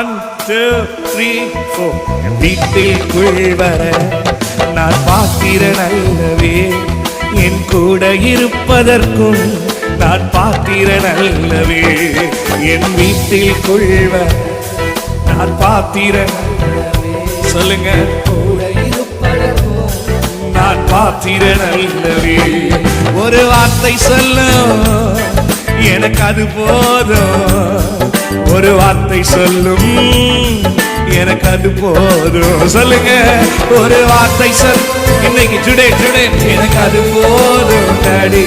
1 2 3 4 வீட்டிற்குள் வர நான் பாத்திரன் அல்லவே, என் கூட இருப்பதற்கும் நான் பாத்திரன் அல்லவே. என் வீட்டிற்குள் வர நான் பாத்திரன், சொல்லுங்க, நான் பாத்திரன் அல்லவே. ஒரு வார்த்தை சொல்லும் எனக்கு அது போதும், ஒரு வார்த்தை சொல்லும் எனக்கு அது போதும். சொல்லுங்க, ஒரு வார்த்தை சொல், இன்னைக்கு டுடே டுடே எனக்கு அது போதும் டாடி.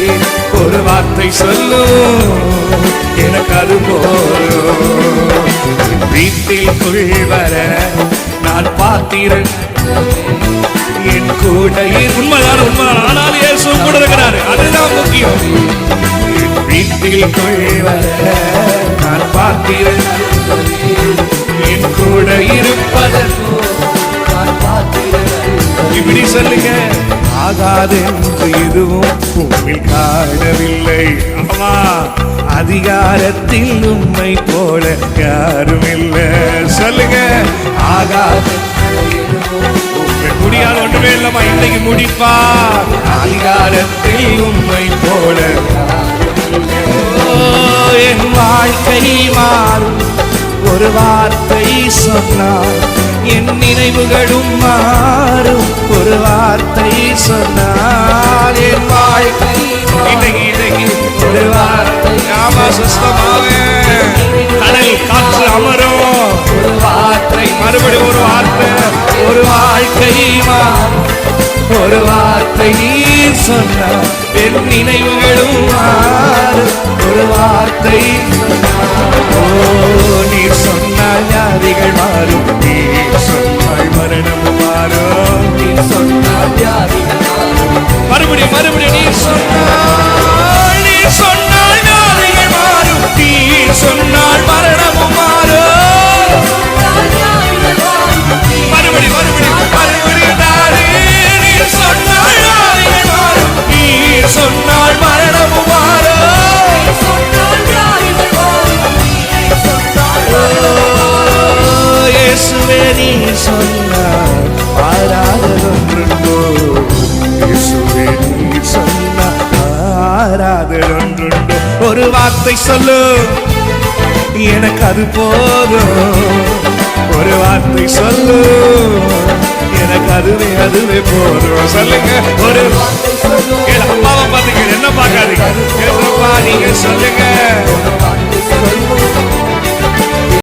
ஒரு வார்த்தை சொல்லும் எனக்கு அது போதும். வீட்டிற்குள் வர நான் பாத்திரன், என் கூட உண்மைதான் உண்மைதான், ஆனால் இயேசு கூட இருக்கிறாரு, அதுதான் முக்கியம். வீட்டிற்குள் வர நான் பாத்திரன், என் கூட இருப்பதற்கு நான் பாத்திரன். இப்படி சொல்லுங்க, ஆகாது என்று எதுவும் உண்மையில் காணவில்லை. ஆமா, அதிகாரத்தில் உண்மை போல யாரும் இல்லை. சொல்லுங்க, ஆகாது முடியாத ஒன்றுமே இல்லமா, இன்னைக்கு முடிப்பா. அதிகாரத்தில் உண்மை போல என் வாழ்க்கை மாறும், ஒரு வார்த்தை சொன்னார் என் நினைவுகளும் மாறும், ஒரு வார்த்தை சொன்னால் என் வாழ்க்கை இன்னைக்கு ஒரு வார்த்தை. ஆமா சுஸ்தமாக கடல் காற்று அமரும், ஒரு வார்த்தை, மறுபடியும் ஒரு வார்த்தை, ஒரு வாழ்க்கை மாறும், ஒரு வார்த்தை நீர் சொன்னார் என் நினைவுகளும் மாறும், ஒரு வார்த்தை. ஓ, நீர் சொன்னால் வியாதிகள் மாறும், நீர் சொன்னால் மரணமும் மாறும், நீர் சொன்னால் வியாதிகள் மாறும். மறுபடியும் மறுபடியும் நீர் சொன்னால், நீர் சொன்னால் வியாதிகள் மாறும், நீர் சொன்னால் மரணமும் மாறும். மறுபடியும் மறுபடியும் மறுபடியும் நானே, நீர் சொன்னால் வியாதிகள் மாறும், நீர் சொன்னால் மரணமும் மாறும். இயேசுவே நீர் சொன்னார் ஆராதனொன்றுண்டோ, இயேசுவே நீர் சொன்னார் ஆராதனொன்றுண்டோ. ஒரு வார்த்தை சொல்லு எனக்கு அது போதும், ஒரு வார்த்தை சொல்லு எனக்கு அதுவே அதுவே போதும். சொல்லுங்க, ஒரு அம்மாவை பார்த்துக்க, என்ன பார்க்காதீங்க, நீங்க சொல்லுங்க.